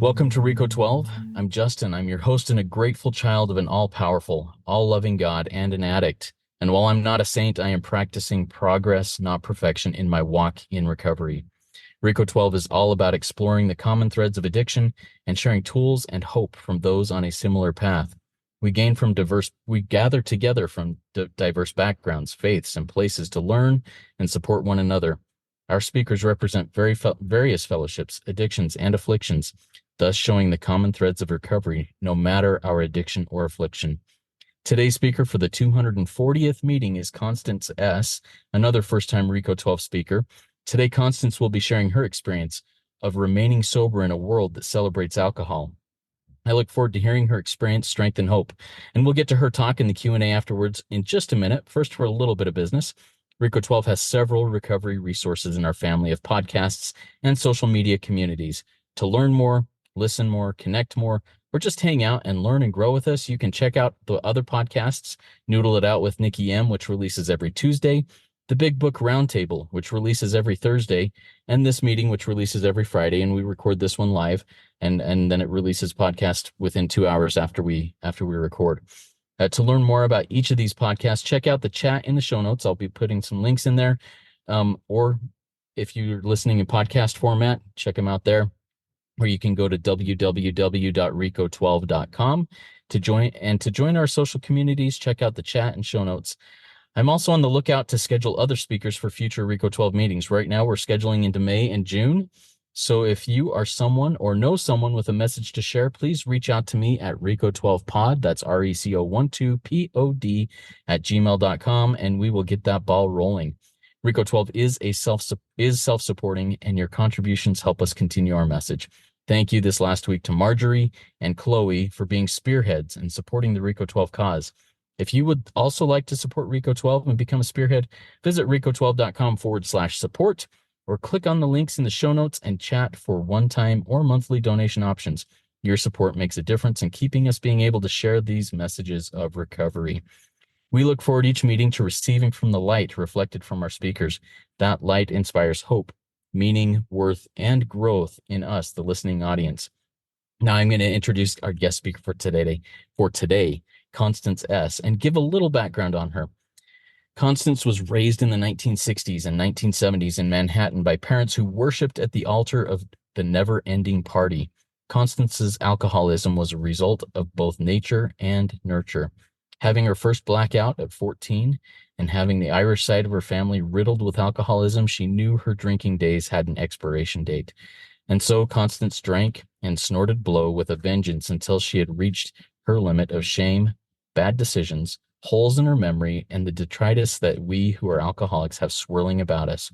Welcome to Rico 12. I'm Justin. I'm your host and a grateful child of an all-powerful, all-loving God and an addict. And while I'm not a saint, I am practicing progress, not perfection, in my walk in recovery. Rico 12 is all about exploring the common threads of addiction and sharing tools and hope from those on a similar path. We gather together from diverse backgrounds, faiths, and places to learn and support one another. Our speakers represent various fellowships, addictions, and afflictions, thus showing the common threads of recovery, no matter our addiction or affliction. Today's speaker for the 240th meeting is Constance S., another first-time Rico 12 speaker. Today, Constance will be sharing her experience of remaining sober in a world that celebrates alcohol. I look forward to hearing her experience, strength, and hope. And we'll get to her talk in the Q&A afterwards in just a minute. First, for a little bit of business. Rico 12 has several recovery resources in our family of podcasts and social media communities. To learn more, listen more, connect more, or just hang out and learn and grow with us, you can check out the other podcasts, Noodle It Out with Nikki M., which releases every Tuesday, the Big Book Roundtable, which releases every Thursday, and this meeting, which releases every Friday, and we record this one live, and then it releases podcast within 2 hours after we record. To learn more about each of these podcasts, check out the chat in the show notes. I'll be putting some links in there, or if you're listening in podcast format, check them out there. Or you can go to www.rico12.com to join our social communities. Check out the chat and show notes. I'm also on the lookout to schedule other speakers for future Rico 12 meetings. Right now, we're scheduling into May and June. So if you are someone or know someone with a message to share, please reach out to me at Rico12pod. That's RECO12POD at gmail.com, and we will get that ball rolling. Rico 12 is self-supporting, and your contributions help us continue our message. Thank you this last week to Marjorie and Chloe for being spearheads and supporting the Rico 12 cause. If you would also like to support Rico 12 and become a spearhead, visit rico12.com/support or click on the links in the show notes and chat for one-time or monthly donation options. Your support makes a difference in keeping us being able to share these messages of recovery. We look forward each meeting to receiving from the light reflected from our speakers. That light inspires hope, meaning, worth, and growth in us, the listening audience. Now I'm going to introduce our guest speaker for today, Constance S., and give a little background on her. Constance was raised in the 1960s and 1970s in Manhattan by parents who worshipped at the altar of the never-ending party. Constance's alcoholism was a result of both nature and nurture. Having her first blackout at 14 and having the Irish side of her family riddled with alcoholism, she knew her drinking days had an expiration date. And so Constance drank and snorted blow with a vengeance until she had reached her limit of shame, bad decisions, holes in her memory, and the detritus that we who are alcoholics have swirling about us.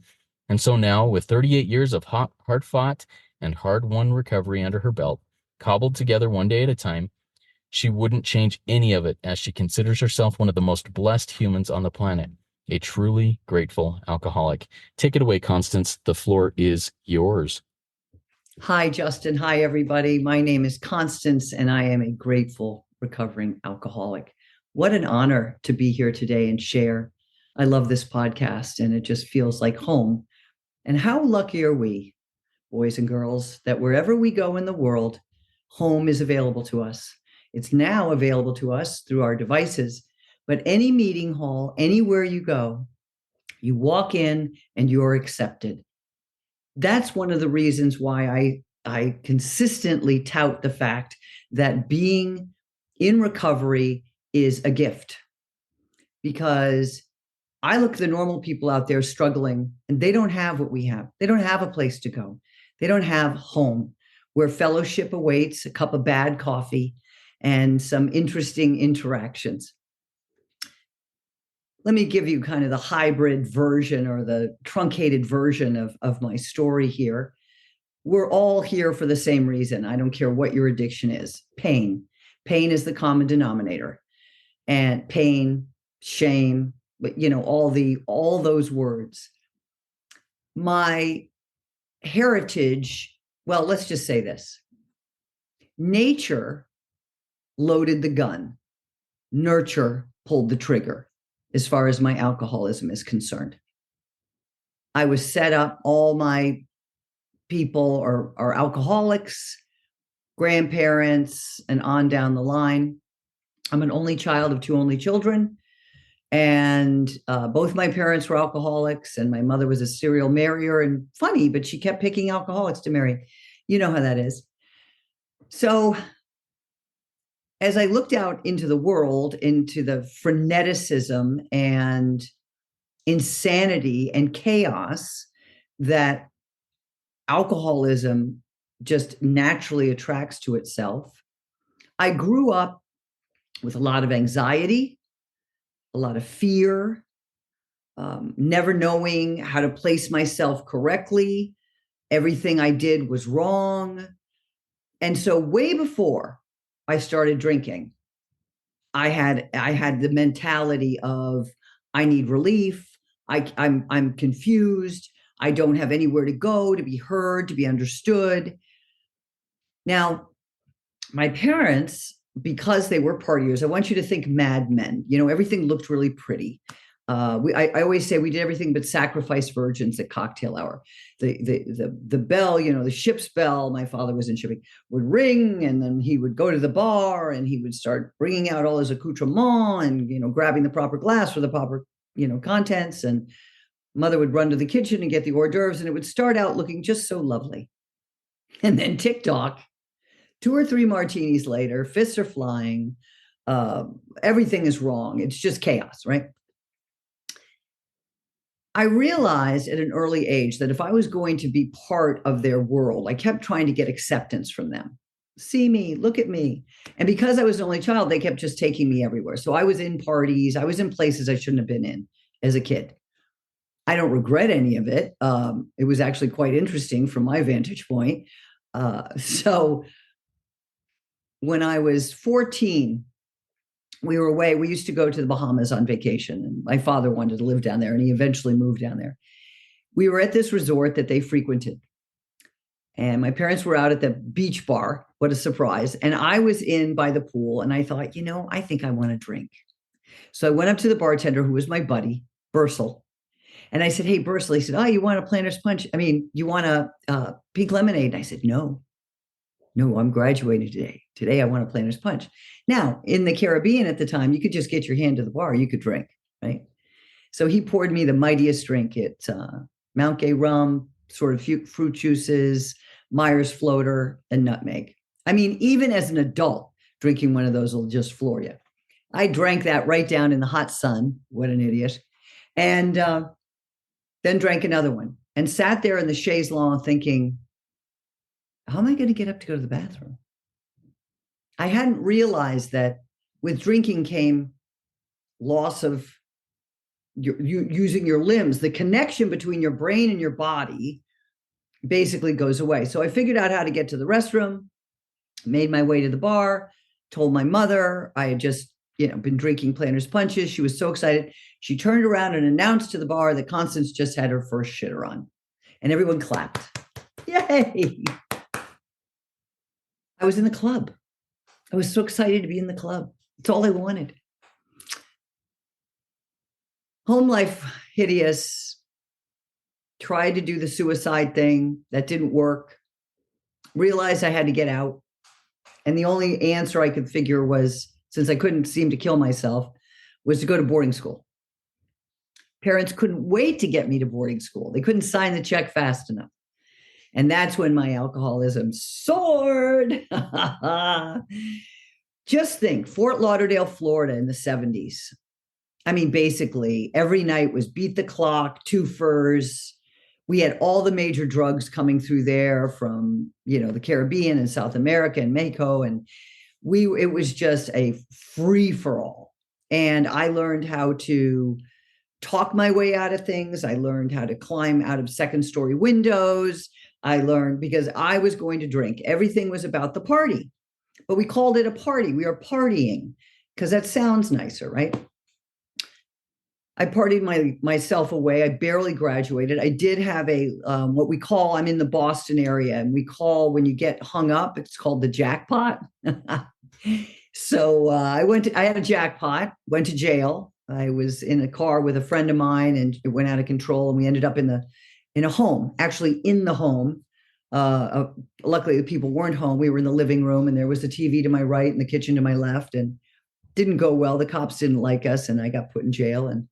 And so now, with 38 years of hard-fought and hard-won recovery under her belt, cobbled together one day at a time, she wouldn't change any of it, as she considers herself one of the most blessed humans on the planet, a truly grateful alcoholic. Take it away, Constance. The floor is yours. Hi, Justin. Hi, everybody. My name is Constance, and I am a grateful recovering alcoholic. What an honor to be here today and share. I love this podcast, and it just feels like home. And how lucky are we, boys and girls, that wherever we go in the world, home is available to us. It's now available to us through our devices, but any meeting hall, anywhere you go, you walk in and you're accepted. That's one of the reasons why I consistently tout the fact that being in recovery is a gift, because I look at the normal people out there struggling, and they don't have what we have. They don't have a place to go. They don't have home where fellowship awaits, a cup of bad coffee, and some interesting interactions. Let me give you kind of the hybrid version or the truncated version of my story here. We're all here for the same reason. I don't care what your addiction is. Pain. Pain is the common denominator. And pain, shame, but all those words. My heritage, well, let's just say this. Nature loaded the gun. Nurture pulled the trigger as far as my alcoholism is concerned. I was set up, all my people are alcoholics. grandparents, and on down the line. I'm an only child of two only children. And both my parents were alcoholics, and my mother was a serial marrier. And funny, but she kept picking alcoholics to marry. You know how that is. So as I looked out into the world, into the freneticism and insanity and chaos that alcoholism just naturally attracts to itself, I grew up with a lot of anxiety, a lot of fear, never knowing how to place myself correctly. Everything I did was wrong. And so way before I started drinking, I had the mentality of, I need relief. I'm confused. I don't have anywhere to go to be heard, to be understood. Now, my parents, because they were partiers, I want you to think Mad Men. Everything looked really pretty. I always say we did everything but sacrifice virgins at cocktail hour. The bell, the ship's bell, my father was in shipping, would ring, and then he would go to the bar and he would start bringing out all his accoutrements and, grabbing the proper glass for the proper, contents. And mother would run to the kitchen and get the hors d'oeuvres, and it would start out looking just so lovely. And then TikTok, 2 or 3 martinis later, fists are flying. Everything is wrong. It's just chaos, right? I realized at an early age that if I was going to be part of their world, I kept trying to get acceptance from them. See me, look at me. And because I was an only child, they kept just taking me everywhere. So I was in parties, I was in places I shouldn't have been in as a kid. I don't regret any of it. It was actually quite interesting from my vantage point. So when I was 14, we were away. We used to go to the Bahamas on vacation, and my father wanted to live down there, and he eventually moved down there. We were at this resort that they frequented, and my parents were out at the beach bar. What a surprise. And I was in by the pool, and I thought, I think I want to drink. So I went up to the bartender, who was my buddy, Bursel, and I said, hey, Bursel. He said, oh, you want a Planter's Punch? You want a pink lemonade? And I said, no, I'm graduating today. Today, I want a Planter's Punch. Now, in the Caribbean at the time, you could just get your hand to the bar. You could drink, right? So he poured me the mightiest drink. It's Mount Gay rum, sort of fruit juices, Myers floater, and nutmeg. Even as an adult, drinking one of those will just floor you. I drank that right down in the hot sun. What an idiot. And then drank another one and sat there in the chaise longue thinking, how am I going to get up to go to the bathroom? I hadn't realized that with drinking came loss of using your limbs. The connection between your brain and your body basically goes away. So I figured out how to get to the restroom, made my way to the bar, told my mother I had just been drinking Planter's Punches. She was so excited. She turned around and announced to the bar that Constance just had her first shitter on. And everyone clapped. Yay! I was in the club. I was so excited to be in the club. It's all I wanted. Home life, hideous. Tried to do the suicide thing. That didn't work. Realized I had to get out. And the only answer I could figure was, since I couldn't seem to kill myself, was to go to boarding school. Parents couldn't wait to get me to boarding school. They couldn't sign the check fast enough. And that's when my alcoholism soared. Just think, Fort Lauderdale, Florida in the 70s. Basically, every night was beat the clock, twofers. We had all the major drugs coming through there from, the Caribbean and South America and Mexico. And it was just a free for all. And I learned how to talk my way out of things. I learned how to climb out of second-story windows. I learned because I was going to drink. Everything was about the party, but we called it a party. We are partying because that sounds nicer, right? I partied myself away. I barely graduated. I did have what we call, I'm in the Boston area, and we call when you get hung up, it's called the jackpot. So I had a jackpot, went to jail. I was in a car with a friend of mine, and it went out of control, and we ended up in a home, actually in the home. Luckily, the people weren't home. We were in the living room, and there was the TV to my right and the kitchen to my left, and didn't go well. The cops didn't like us, and I got put in jail. And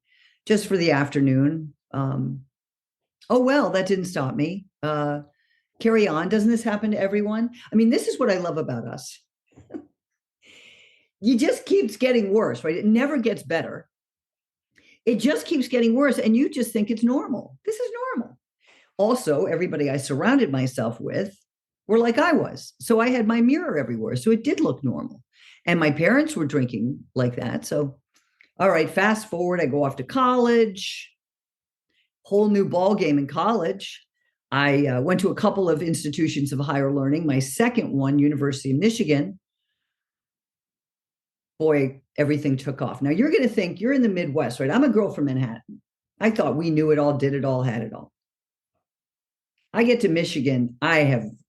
just for the afternoon, oh well, that didn't stop me. Carry on. Doesn't this happen to everyone? I mean, this is what I love about us. It just keeps getting worse, right? It never gets better. It just keeps getting worse, and you just think it's normal. This is normal. Also, everybody I surrounded myself with were like I was. So I had my mirror everywhere. So it did look normal. And my parents were drinking like that. So, all right, fast forward, I go off to college, whole new ball game in college. I went to a couple of institutions of higher learning. My second one, University of Michigan, boy, everything took off. Now you're going to think you're in the Midwest, right? I'm a girl from Manhattan. I thought we knew it all, did it all, had it all. I get to Michigan.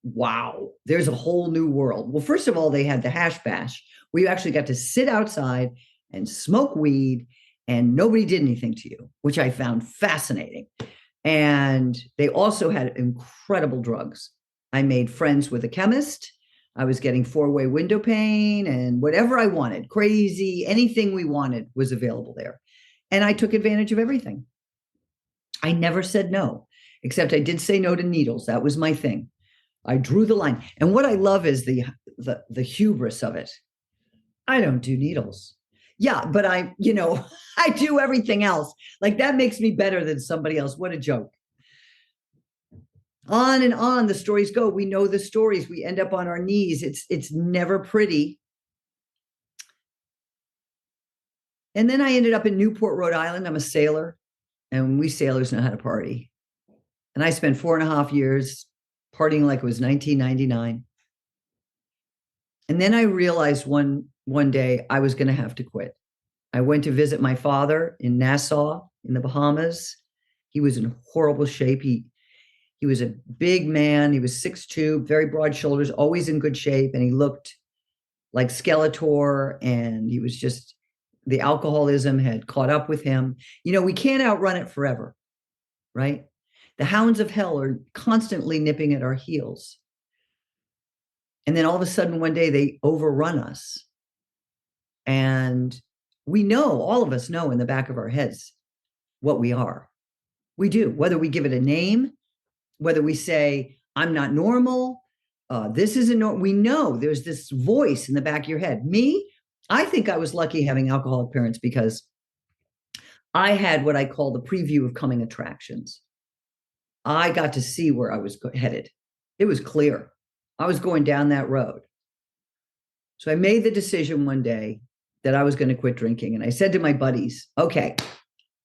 Wow, there's a whole new world. Well, first of all, they had the hash bash. We actually got to sit outside and smoke weed, and nobody did anything to you, which I found fascinating. And they also had incredible drugs. I made friends with a chemist. I was getting 4-way window pane and whatever I wanted, crazy, anything we wanted was available there. And I took advantage of everything. I never said no, except I did say no to needles. That was my thing. I drew the line. And what I love is the hubris of it. I don't do needles. Yeah, but I do everything else. Like that makes me better than somebody else. What a joke. On and on the stories go. We know the stories. We end up on our knees. It's never pretty. And then I ended up in Newport, Rhode Island. I'm a sailor, and we sailors know how to party. And I spent 4.5 years partying like it was 1999. And then I realized one day I was going to have to quit. I went to visit my father in Nassau in the Bahamas. He was in horrible shape. He was a big man. He was 6'2", very broad shoulders, always in good shape. And he looked like Skeletor. And he was just, the alcoholism had caught up with him. We can't outrun it forever, right? The hounds of hell are constantly nipping at our heels. And then all of a sudden, one day they overrun us. And we know, all of us know in the back of our heads what we are. We do, whether we give it a name, whether we say, I'm not normal, this isn't normal. We know there's this voice in the back of your head. Me, I think I was lucky having alcoholic parents because I had what I call the preview of coming attractions. I got to see where I was headed. It was clear. I was going down that road. So I made the decision one day that I was going to quit drinking. And I said to my buddies, okay,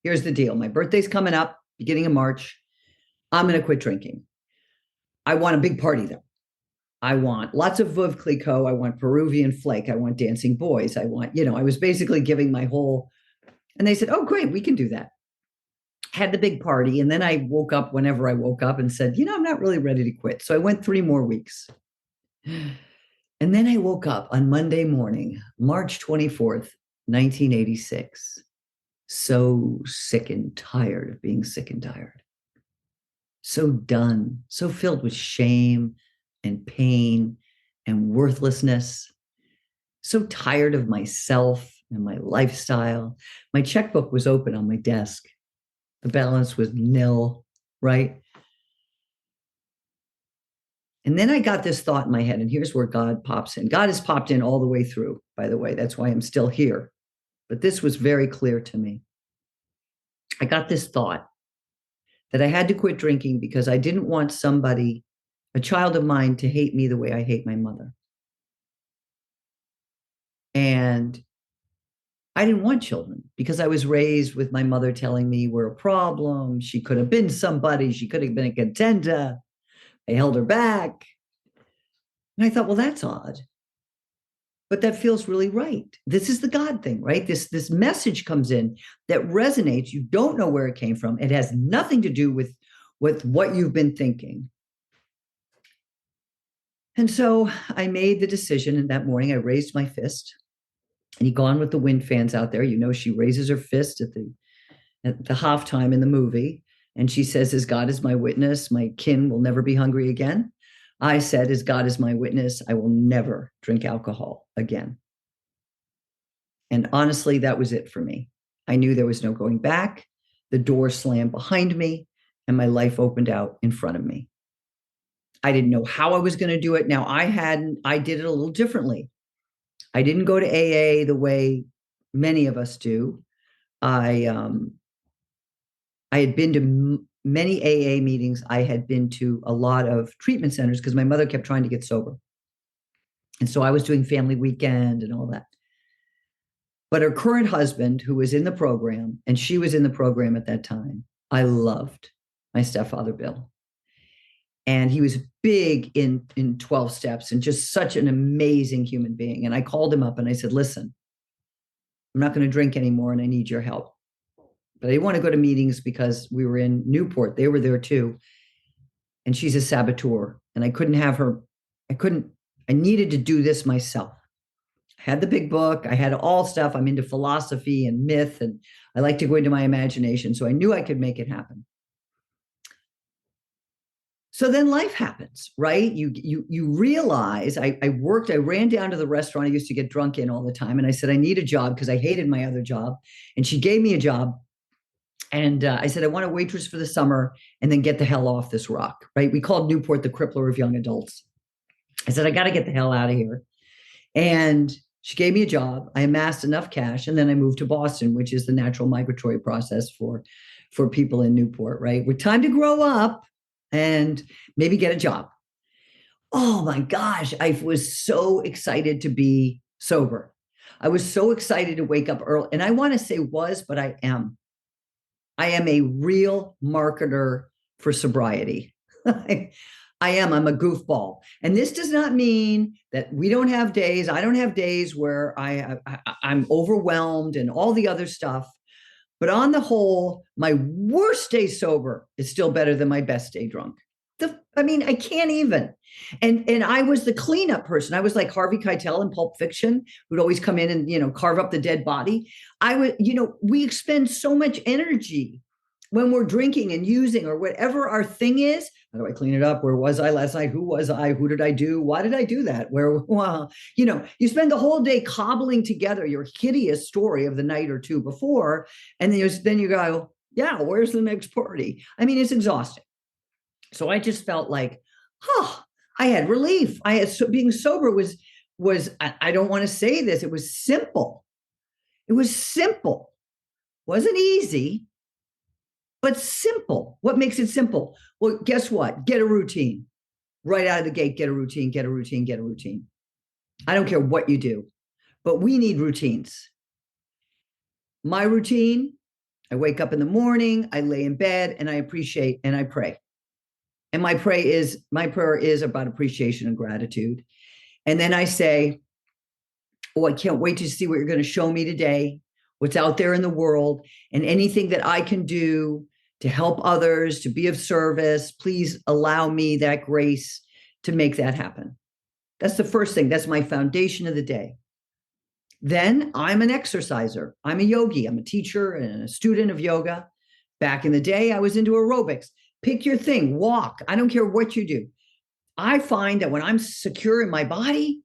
here's the deal. My birthday's coming up, beginning of March. I'm going to quit drinking. I want a big party though. I want lots of Veuve Clicquot. I want Peruvian flake. I want dancing boys. I was basically giving my whole, and they said, oh, great, we can do that. Had the big party. And then I woke up whenever I woke up and said, I'm not really ready to quit. So I went 3 more weeks. And then I woke up on Monday morning, March 24th, 1986. So sick and tired of being sick and tired. So done, so filled with shame and pain and worthlessness. So tired of myself and my lifestyle. My checkbook was open on my desk. The balance was nil, right? And then I got this thought in my head, and here's where God pops in. God has popped in all the way through, by the way. That's why I'm still here. But this was very clear to me. I got this thought that I had to quit drinking because I didn't want somebody, a child of mine, to hate me the way I hate my mother. And I didn't want children because I was raised with my mother telling me we're a problem. She could have been somebody. She could have been a contender. I held her back. And I thought, well, that's odd. But that feels really right. This is the God thing, right? This message comes in that resonates. You don't know where it came from. It has nothing to do with what you've been thinking. And so I made the decision, and that morning I raised my fist. And you go on with the wind fans out there. She raises her fist at the halftime in the movie. And she says, as God is my witness, my kin will never be hungry again. I said, as God is my witness, I will never drink alcohol again. And honestly, that was it for me. I knew there was no going back. The door slammed behind me and my life opened out in front of me. I didn't know how I was going to do it. Now I did it a little differently. I didn't go to AA the way many of us do. I had been to many AA meetings. I had been to a lot of treatment centers because my mother kept trying to get sober. And so I was doing family weekend and all that. But her current husband, who was in the program, and she was in the program at that time, I loved my stepfather, Bill. And he was big in 12 steps and just such an amazing human being. And I called him up and I said, listen, I'm not going to drink anymore and I need your help. But I didn't want to go to meetings because we were in Newport. They were there too. And she's a saboteur. And I couldn't have her. I needed to do this myself. I had the big book. I had all stuff. I'm into philosophy and myth, and I like to go into my imagination. So I knew I could make it happen. So then life happens, right? You realize I ran down to the restaurant I used to get drunk in all the time. And I said, I need a job because I hated my other job. And she gave me a job. And I said, I want a waitress for the summer and then get the hell off this rock, right? We called Newport the crippler of young adults. I said, I got to get the hell out of here. And she gave me a job. I amassed enough cash. And then I moved to Boston, which is the natural migratory process for people in Newport, right? With time to grow up and maybe get a job. Oh my gosh, I was so excited to be sober. I was so excited to wake up early. And I want to say but I am. I am a real marketer for sobriety. I am. I'm a goofball. And this does not mean that we don't have days. I don't have days where I'm overwhelmed and all the other stuff. But on the whole, my worst day sober is still better than my best day drunk. I can't even. And I was the cleanup person. I was like Harvey Keitel in Pulp Fiction, who'd always come in and, carve up the dead body. We expend so much energy when we're drinking and using or whatever our thing is. How do I clean it up? Where was I last night? Who was I? Who did I do? Why did I do that? You spend the whole day cobbling together your hideous story of the night or two before. And then you go, yeah, where's the next party? It's exhausting. So I just felt like, I had relief. Being sober was, I don't want to say this. It was simple. It was simple. Wasn't easy, but simple. What makes it simple? Well, guess what? Get a routine. Right out of the gate, get a routine, get a routine, get a routine. I don't care what you do, but we need routines. My routine, I wake up in the morning, I lay in bed, and I appreciate and I pray. And my prayer is about appreciation and gratitude. And then I say, I can't wait to see what you're going to show me today, what's out there in the world, and anything that I can do to help others, to be of service. Please allow me that grace to make that happen. That's the first thing. That's my foundation of the day. Then I'm an exerciser. I'm a yogi. I'm a teacher and a student of yoga. Back in the day, I was into aerobics. Pick your thing, walk. I don't care what you do. I find that when I'm secure in my body,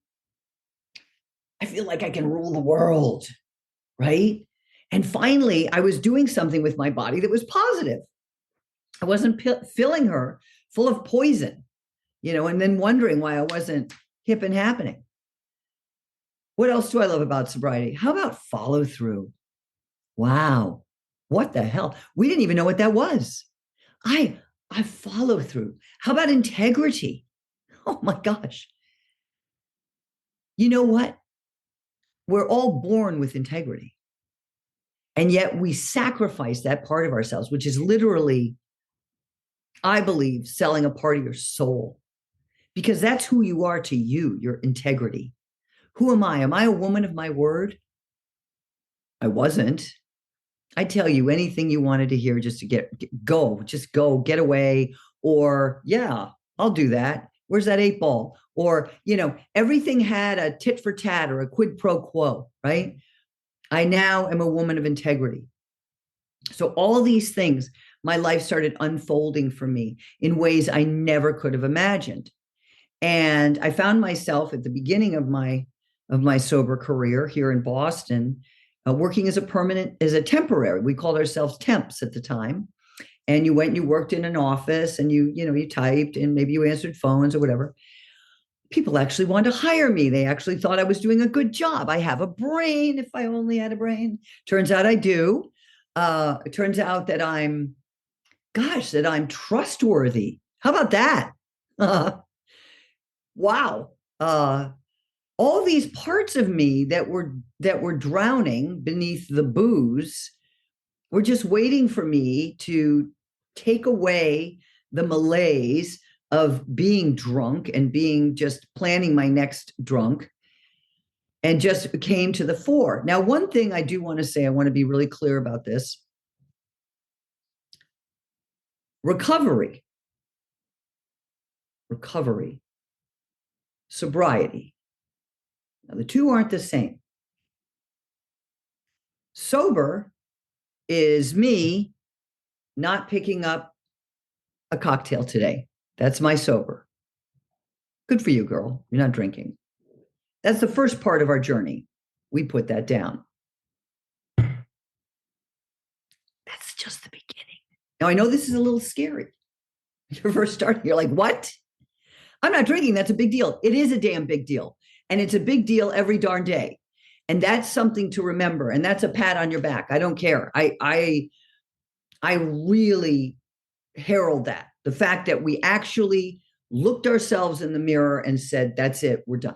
I feel like I can rule the world, right? And finally, I was doing something with my body that was positive. I wasn't filling her full of poison, and then wondering why I wasn't hip and happening. What else do I love about sobriety? How about follow through? Wow. What the hell? We didn't even know what that was. I follow through. How about integrity? Oh my gosh. You know what? We're all born with integrity. And yet we sacrifice that part of ourselves, which is literally, I believe, selling a part of your soul. Because that's who you are to you, your integrity. Who am I? Am I a woman of my word? I wasn't. I tell you anything you wanted to hear just to get away. Or, yeah, I'll do that. Where's that 8 ball? Or, everything had a tit for tat or a quid pro quo, right? I now am a woman of integrity. So all these things, my life started unfolding for me in ways I never could have imagined. And I found myself at the beginning of my sober career here in Boston, working as a temporary. We called ourselves temps at the time. And you went and you worked in an office and you typed and maybe you answered phones or whatever. People actually wanted to hire me. They actually thought I was doing a good job. I have a brain. If I only had a brain. Turns out I do. It turns out that I'm trustworthy. How about that? Wow. All these parts of me that were drowning beneath the booze were just waiting for me to take away the malaise of being drunk and being just planning my next drunk, and just came to the fore. Now, one thing I do want to say, I want to be really clear about this. Recovery, sobriety. Now, the two aren't the same. Sober is me not picking up a cocktail today. That's my sober. Good for you, girl. You're not drinking. That's the first part of our journey. We put that down. That's just the beginning. Now, I know this is a little scary. You're first starting, you're like, what? I'm not drinking. That's a big deal. It is a damn big deal. And it's a big deal every darn day. And that's something to remember. And that's a pat on your back. I don't care. I really herald that. The fact that we actually looked ourselves in the mirror and said, that's it, we're done.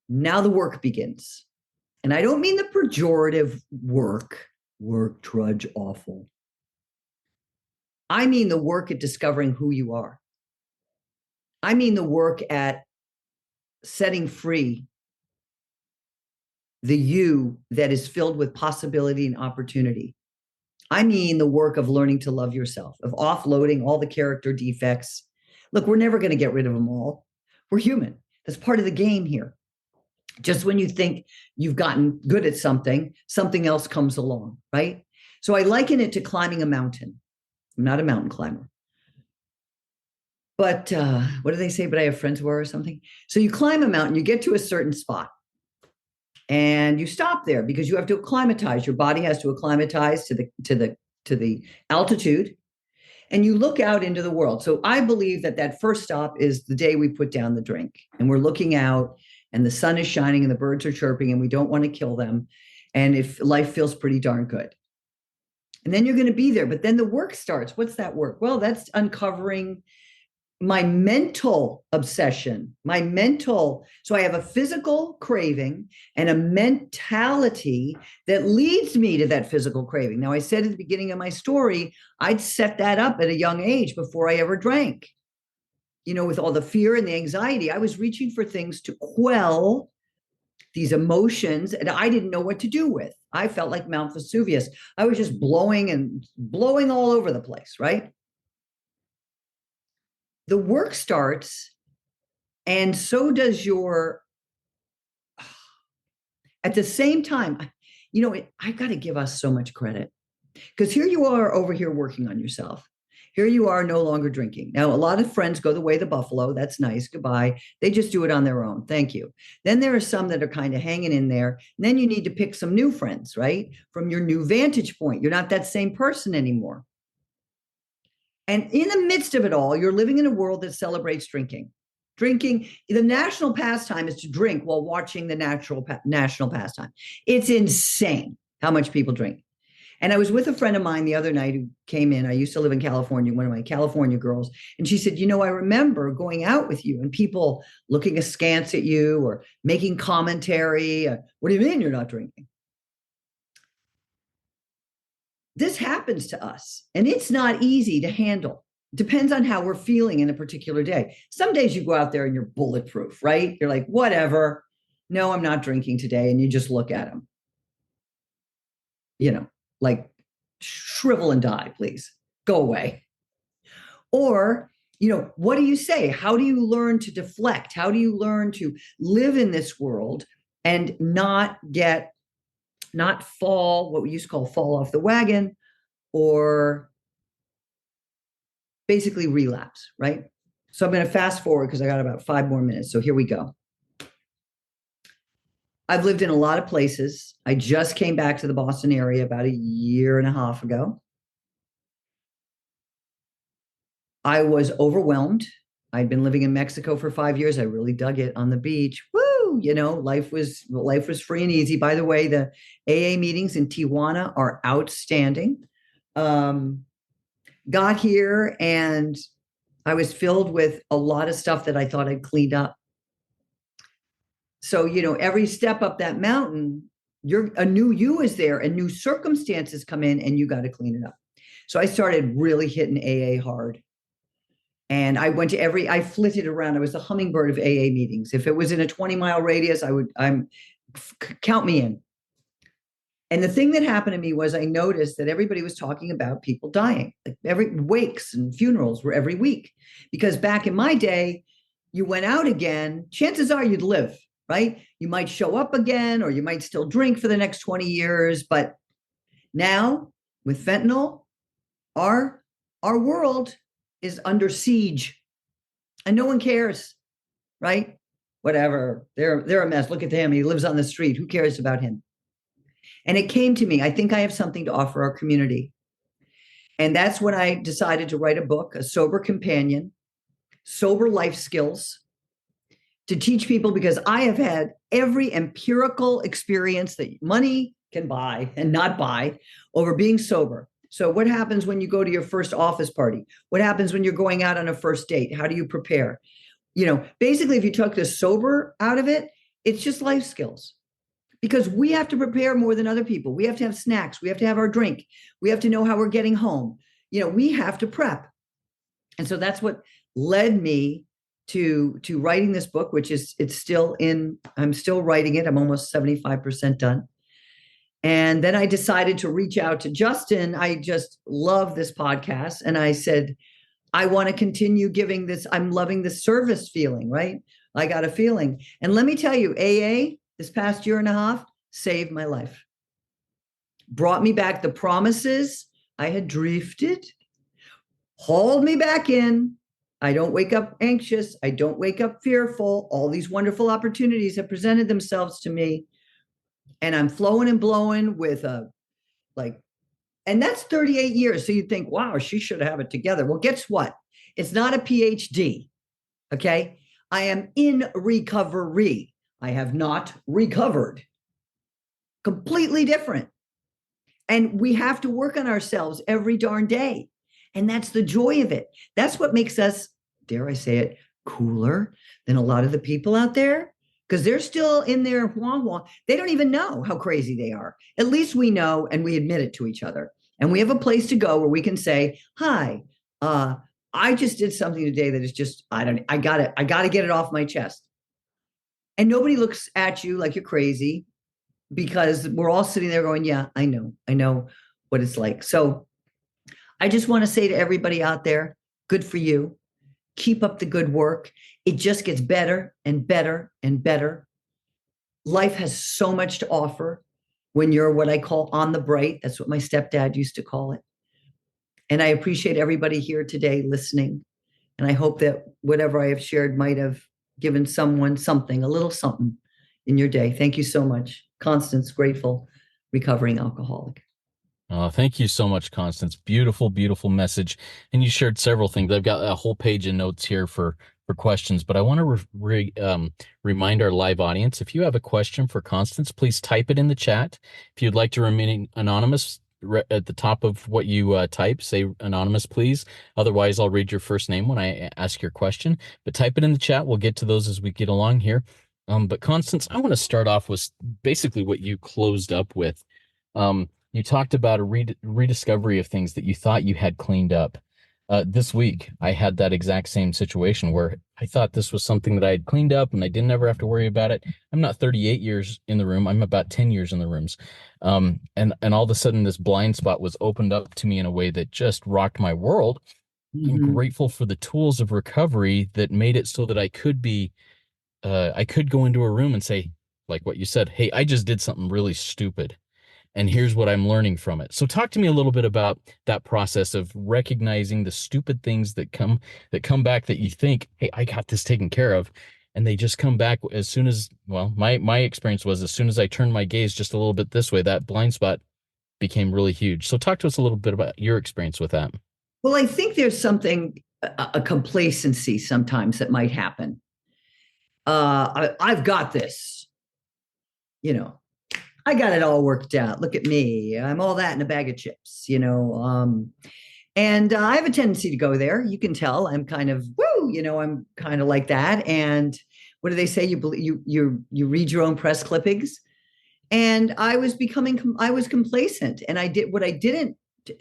Now the work begins. And I don't mean the pejorative work, drudge, awful. I mean the work at discovering who you are. I mean the work at setting free the you that is filled with possibility and opportunity. I mean the work of learning to love yourself, of offloading all the character defects. Look, we're never going to get rid of them all. We're human. That's part of the game here. Just when you think you've gotten good at something, something else comes along, right? So I liken it to climbing a mountain. I'm not a mountain climber. But what do they say? But I have friends who are, or something. So you climb a mountain, you get to a certain spot, and you stop there because you have to acclimatize. Your body has to acclimatize to the altitude, and you look out into the world. So I believe that first stop is the day we put down the drink, and we're looking out, and the sun is shining, and the birds are chirping, and we don't want to kill them, and if life feels pretty darn good. And then you're going to be there, but then the work starts. What's that work? Well, that's uncovering my mental obsession, so I have a physical craving and a mentality that leads me to that physical craving. Now, I said at the beginning of my story, I'd set that up at a young age before I ever drank. With all the fear and the anxiety, I was reaching for things to quell these emotions, and I didn't know what to do with. I felt like Mount Vesuvius. I was just blowing all over the place, right? The work starts, and so does at the same time, I got to give us so much credit, because here you are over here working on yourself. Here you are no longer drinking. Now, a lot of friends go the way of the buffalo. That's nice. Goodbye. They just do it on their own. Thank you. Then there are some that are kind of hanging in there. And then you need to pick some new friends, right? From your new vantage point. You're not that same person anymore. And in the midst of it all, you're living in a world that celebrates drinking. Drinking, the national pastime is to drink while watching the national pastime. It's insane how much people drink. And I was with a friend of mine the other night who came in. I used to live in California, one of my California girls. And she said, I remember going out with you and people looking askance at you or making commentary. What do you mean you're not drinking? This happens to us, and it's not easy to handle. Depends on how we're feeling in a particular day. Some days you go out there and you're bulletproof, right? You're like, whatever. No, I'm not drinking today. And you just look at them, like shrivel and die, please. Go away. Or, what do you say? How do you learn to deflect? How do you learn to live in this world and not fall, what we used to call fall off the wagon, or basically relapse, right? So I'm going to fast forward because I got about 5 more minutes. So here we go. I've lived in a lot of places. I just came back to the Boston area about a year and a half ago. I was overwhelmed. I'd been living in Mexico for 5 years. I really dug it on the beach. Woo! Life was free and easy. By the way, the AA meetings in Tijuana are outstanding. Got here and I was filled with a lot of stuff that I thought I'd cleaned up. So, every step up that mountain, a new you is there and new circumstances come in and you got to clean it up. So I started really hitting AA hard. And I went to I flitted around. I was the hummingbird of AA meetings. If it was in a 20-mile radius, count me in. And the thing that happened to me was I noticed that everybody was talking about people dying. Like every wakes and funerals were every week. Because back in my day, you went out again, chances are you'd live, right? You might show up again, or you might still drink for the next 20 years. But now with fentanyl, our world is under siege and no one cares, right? Whatever. They're a mess. Look at him. He lives on the street. Who cares about him? And it came to me, I think I have something to offer our community. And that's when I decided to write a book, A Sober Companion, Sober Life Skills, to teach people, because I have had every empirical experience that money can buy and not buy over being sober. So what happens when you go to your first office party? What happens when you're going out on a first date? How do you prepare? Basically, if you took the sober out of it, it's just life skills. Because we have to prepare more than other people. We have to have snacks. We have to have our drink. We have to know how we're getting home. We have to prep. And so that's what led me to writing this book, which is, I'm still writing it. I'm almost 75% done. And then I decided to reach out to Justin. I just love this podcast. And I said, I want to continue giving this. I'm loving the service feeling, right? I got a feeling. And let me tell you, AA, this past year and a half, saved my life. Brought me back. The promises I had drifted, hauled me back in. I don't wake up anxious. I don't wake up fearful. All these wonderful opportunities have presented themselves to me. And I'm flowing and blowing with and that's 38 years. So you'd think, wow, she should have it together. Well, guess what? It's not a PhD. Okay. I am in recovery. I have not recovered. Completely different. And we have to work on ourselves every darn day. And that's the joy of it. That's what makes us, dare I say it, cooler than a lot of the people out there. Because they're still in their wah-wah. They don't even know how crazy they are. At least we know, and we admit it to each other. And we have a place to go where we can say, hi, I just did something today that is just, I got to get it off my chest. And nobody looks at you like you're crazy, because we're all sitting there going, yeah, I know what it's like. So I just want to say to everybody out there, good for you. Keep up the good work. It just gets better and better and better. Life has so much to offer when you're what I call on the bright. That's what my stepdad used to call it. And I appreciate everybody here today listening. And I hope that whatever I have shared might have given someone something, a little something in your day. Thank you so much. Constance, grateful, recovering alcoholic. Oh, thank you so much, Constance. Beautiful, beautiful message. And you shared several things. I've got a whole page of notes here for questions, but I want to remind our live audience, if you have a question for Constance, please type it in the chat. If you'd like to remain anonymous, at the top of what you type, say anonymous, please. Otherwise, I'll read your first name when I ask your question. But type it in the chat. We'll get to those as we get along here. But Constance, I want to start off with basically what you closed up with. You talked about a rediscovery of things that you thought you had cleaned up. This week, I had that exact same situation where I thought this was something that I had cleaned up and I didn't ever have to worry about it. I'm not 38 years in the room. I'm about 10 years in the rooms. And all of a sudden, this blind spot was opened up to me in a way that just rocked my world. Mm-hmm. I'm grateful for the tools of recovery that made it so that I could go into a room and say, like what you said, hey, I just did something really stupid. and here's what I'm learning from it. So talk to me a little bit about that process of recognizing the stupid things that come back that you think, hey, I got this taken care of. And they just come back as soon as, well, my experience was as soon as I turned my gaze just a little bit this way, that blind spot became really huge. So talk to us a little bit about your experience with that. Well, I think there's something, a complacency sometimes that might happen. I've got this, you know, I got it all worked out. Look at me. I'm all that in a bag of chips, and I have a tendency to go there. You can tell I'm kind of woo, I'm kind of like that. And what do they say? You read your own press clippings. And I was complacent, and I did what I didn't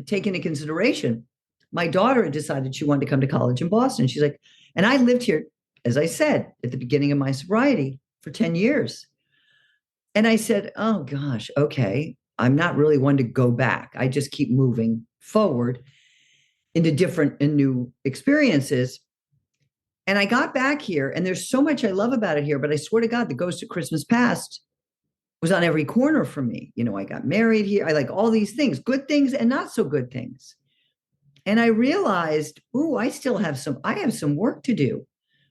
take into consideration. My daughter had decided she wanted to come to college in Boston. She's like, and I lived here, as I said at the beginning of my sobriety, for 10 years. And I said, oh gosh, okay, I'm not really one to go back. I just keep moving forward into different and new experiences. And I got back here, and there's so much I love about it here, but I swear to God, the Ghost of Christmas Past was on every corner for me. I got married here. I like all these things, good things and not so good things. And I realized, I have some work to do.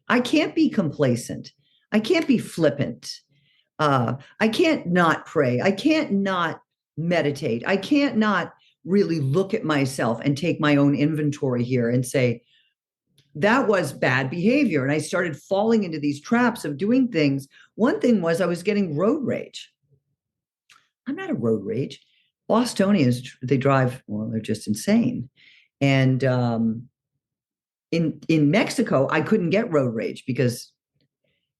I can't be complacent. I can't be flippant. I can't not pray. I can't not meditate. I can't not really look at myself and take my own inventory here and say, that was bad behavior. And I started falling into these traps of doing things. One thing was I was getting road rage. I'm not a road rage. Bostonians, they drive, well, they're just insane. And in Mexico, I couldn't get road rage because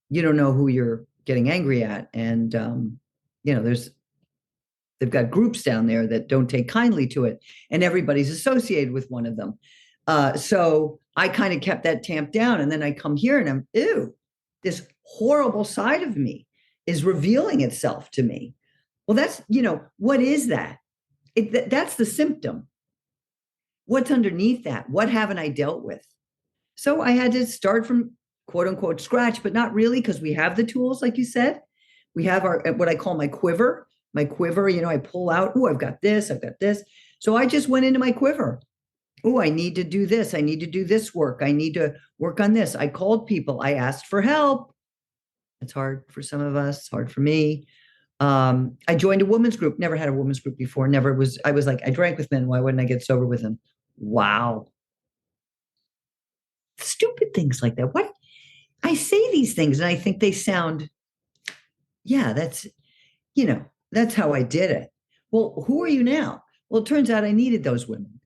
you don't know who you're getting angry at. And, they've got groups down there that don't take kindly to it. And everybody's associated with one of them. So I kind of kept that tamped down. And then I come here and I'm, this horrible side of me is revealing itself to me. Well, that's, what is that? That's the symptom. What's underneath that? What haven't I dealt with? So I had to start from quote unquote scratch, but not really, because we have the tools, like you said. We have what I call my quiver. My quiver, I pull out, I've got this, I've got this. So I just went into my quiver. I need to do this. I need to do this work. I need to work on this. I called people. I asked for help. It's hard for some of us. It's hard for me. I joined a women's group. Never had a women's group before. I was like, I drank with men. Why wouldn't I get sober with them? Wow. Stupid things like that. What? I say these things and I think they sound, that's how I did it. Well, who are you now? Well, it turns out I needed those women.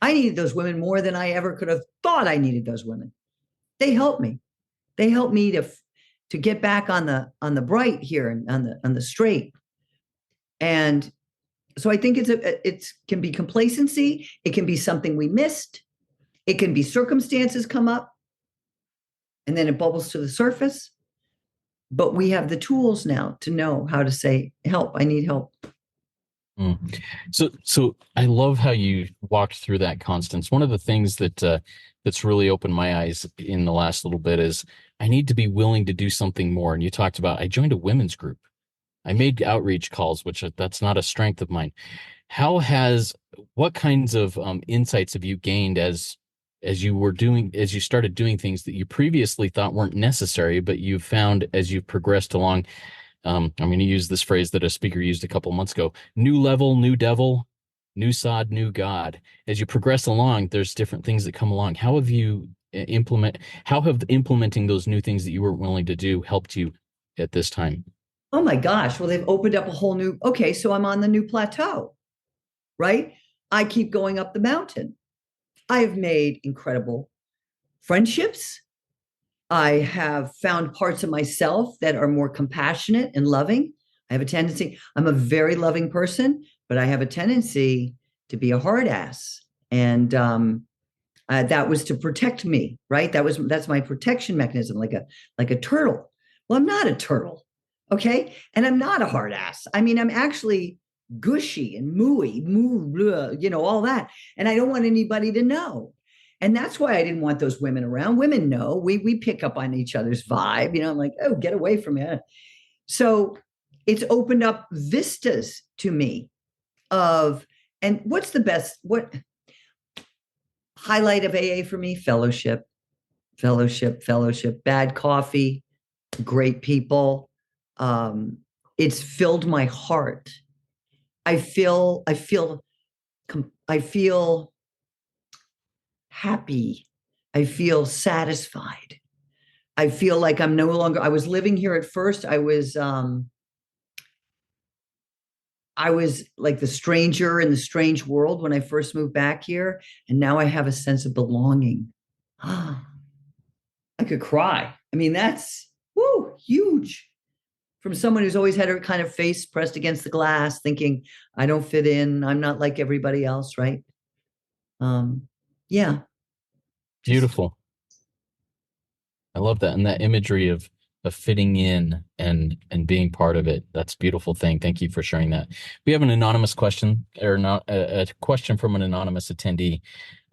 I needed those women more than I ever could have thought I needed those women. They helped me. They helped me to get back on the bright here and on the straight. And so I think it can be complacency. It can be something we missed. It can be circumstances come up and then it bubbles to the surface. But we have the tools now to know how to say, help, I need help. So I love how you walked through that, Constance. One of the things that's really opened my eyes in the last little bit is I need to be willing to do something more. And you talked about, I joined a women's group. I made outreach calls, which that's not a strength of mine. What kinds of insights have you gained as you started doing things that you previously thought weren't necessary, but you found as you've progressed along? I'm going to use this phrase that a speaker used a couple months ago: new level, new devil, new sod, new God. As you progress along, there's different things that come along. How have implementing those new things that you weren't willing to do helped you at this time? Oh my gosh. Well, they've opened up a whole new, so I'm on the new plateau, right? I keep going up the mountain. I have made incredible friendships. I have found parts of myself that are more compassionate and loving. I'm a very loving person, but I have a tendency to be a hard ass. And that was to protect me, right? That's my protection mechanism, like a turtle. Well, I'm not a turtle, okay? And I'm not a hard ass. I mean, I'm actually gushy and mooey, all that. And I don't want anybody to know. And that's why I didn't want those women around. Women know, we pick up on each other's vibe. I'm like, get away from me. So it's opened up vistas to me of, and what's the best, what highlight of AA for me? Fellowship, fellowship, fellowship, bad coffee, great people. Um, it's filled my heart. I feel happy. I feel satisfied. I feel like I'm no longer, I was living here at first. I was like the stranger in the strange world when I first moved back here. And now I have a sense of belonging. I could cry. I mean, that's huge from someone who's always had her kind of face pressed against the glass, thinking, I don't fit in. I'm not like everybody else, right? Yeah, just Beautiful. I love that. And that imagery of fitting in and being part of it. That's a beautiful thing. Thank you for sharing that. We have an anonymous question, or not a question from an anonymous attendee.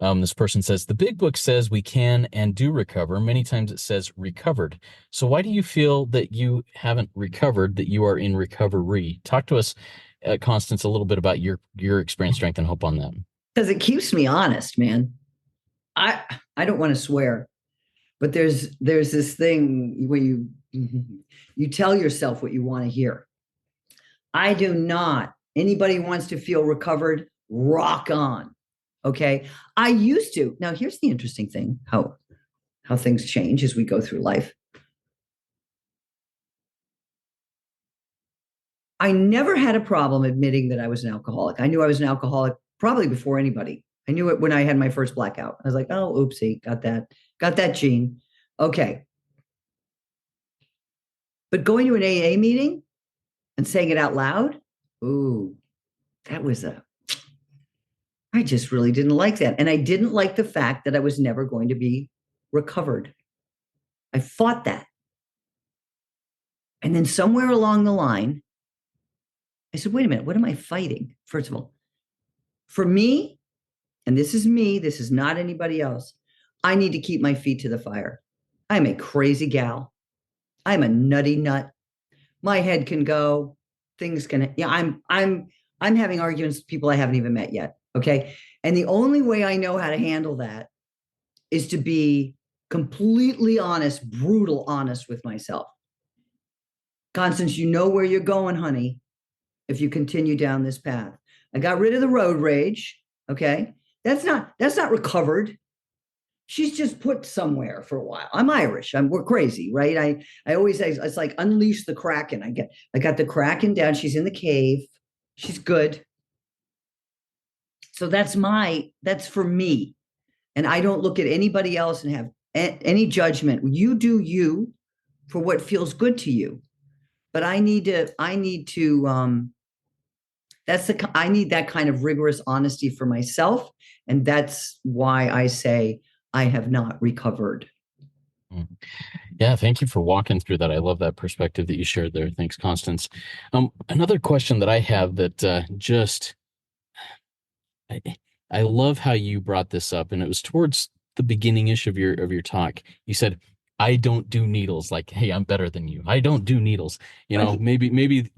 This person says, the big book says we can and do recover. Many times it says recovered. So why do you feel that you haven't recovered, that you are in recovery? Talk to us, Constance, a little bit about your experience, strength, and hope on that. because it keeps me honest, man. I I don't want to swear, but there's this thing where you tell yourself what you want to hear. I do not. Anybody wants to feel recovered, rock on. Okay. I used to. Now here's the interesting thing, how things change as we go through life. I never had a problem admitting that I was an alcoholic. I knew I was an alcoholic probably before anybody. I knew it when I had my first blackout. I was like, oh, oopsie, got that gene. Okay. But going to an AA meeting and saying it out loud, ooh, I just really didn't like that. And I didn't like the fact that I was never going to be recovered. I fought that. And then somewhere along the line, I said, wait a minute, what am I fighting? First of all, for me, and this is me, this is not anybody else, I need to keep my feet to the fire. I'm a crazy gal. I'm a nutty nut. My head can go, things can, yeah, I'm having arguments with people I haven't even met yet. Okay. And the only way I know how to handle that is to be completely honest, brutal honest with myself. Constance, you know where you're going, honey, if you continue down this path. I got rid of the road rage. Okay. That's not recovered. She's just put somewhere for a while. I'm Irish. We're crazy, right? I always say it's like unleash the Kraken. I got the Kraken down. She's in the cave. She's good. So that's for me. And I don't look at anybody else and have any judgment. You do you for what feels good to you. But I need to I need that kind of rigorous honesty for myself. And that's why I say I have not recovered. Yeah, thank you for walking through that. I love that perspective that you shared there. Thanks, Constance. Another question that I have that just I, I love how you brought this up, and it was towards the beginning-ish of your talk. You said, I don't do needles. Like, hey, I'm better than you. I don't do needles. You know, Right.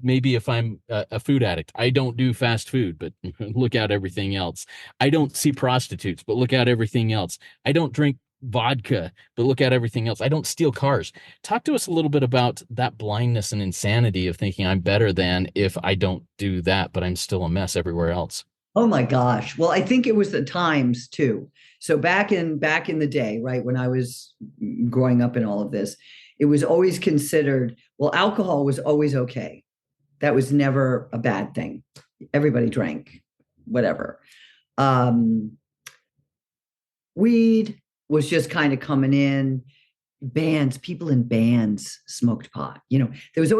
maybe if I'm a food addict, I don't do fast food, but look out everything else. I don't see prostitutes, but look out everything else. I don't drink vodka, but look at everything else. I don't steal cars. Talk to us a little bit about that blindness and insanity of thinking I'm better than if I don't do that, but I'm still a mess everywhere else. Oh my gosh. Well, I think it was the times too. So back in the day, right, when I was growing up in all of this, it was always considered, well, alcohol was always okay. That was never a bad thing. Everybody drank, whatever. Um, Weed was just kind of coming in. Bands, people in bands smoked pot. There was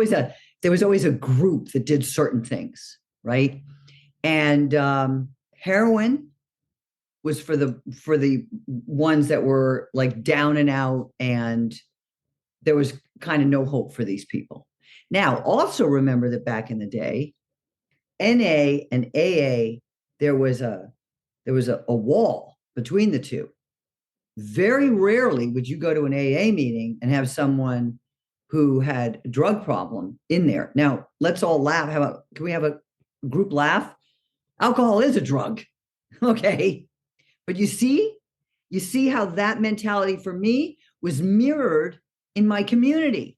always a group that did certain things, right? And heroin was for the ones that were like down and out, and there was kind of no hope for these people. Now, also remember that back in the day, NA and AA, there was a wall between the two. Very rarely would you go to an AA meeting and have someone who had a drug problem in there. Now, let's all laugh. Can we have a group laugh? Alcohol is a drug. Okay. But you see how that mentality for me was mirrored in my community.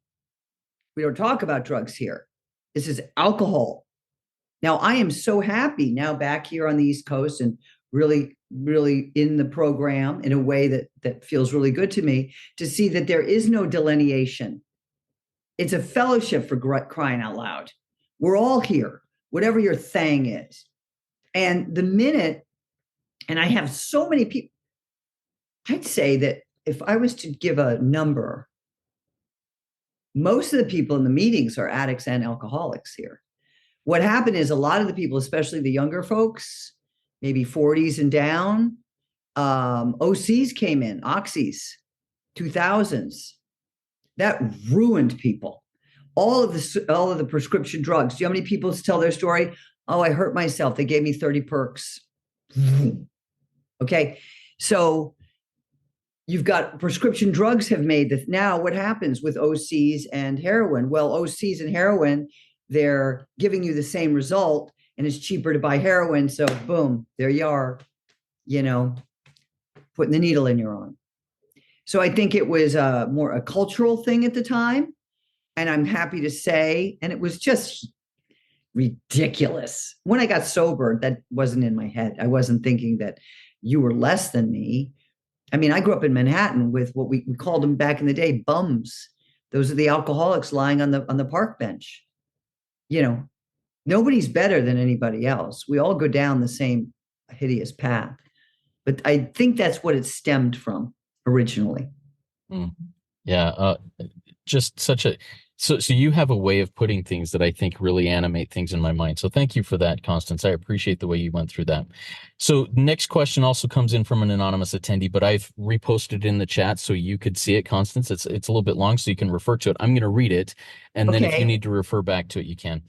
We don't talk about drugs here. This is alcohol. Now, I am so happy now back here on the East Coast and really, really in the program in a way that feels really good to me to see that there is no delineation. It's a fellowship for crying out loud. We're all here, whatever your thing is. And the minute, and I have so many people, I'd say that if I was to give a number, most of the people in the meetings are addicts and alcoholics here. What happened is a lot of the people, especially the younger folks, maybe 40s and down, OCs came in, oxys, 2000s. That ruined people. All of the prescription drugs. Do you know how many people tell their story? Oh, I hurt myself. They gave me 30 perks. Okay. So you've got prescription drugs have made that. Now what happens with OCs and heroin? Well, OCs and heroin, they're giving you the same result and it's cheaper to buy heroin. So boom, there you are, putting the needle in your arm. So I think it was more a cultural thing at the time. And I'm happy to say, and it was just ridiculous. When I got sober, that wasn't in my head. I wasn't thinking that you were less than me. I mean, I grew up in Manhattan with what we called them back in the day, bums. Those are the alcoholics lying on the park bench. Nobody's better than anybody else. We all go down the same hideous path. But I think that's what it stemmed from originally. Yeah. Just such a, so you have a way of putting things that I think really animate things in my mind. So thank you for that, Constance. I appreciate the way you went through that. So next question also comes in from an anonymous attendee, but I've reposted in the chat so you could see it, Constance. It's a little bit long, so you can refer to it. I'm going to read it. And then if you need to refer back to it, you can.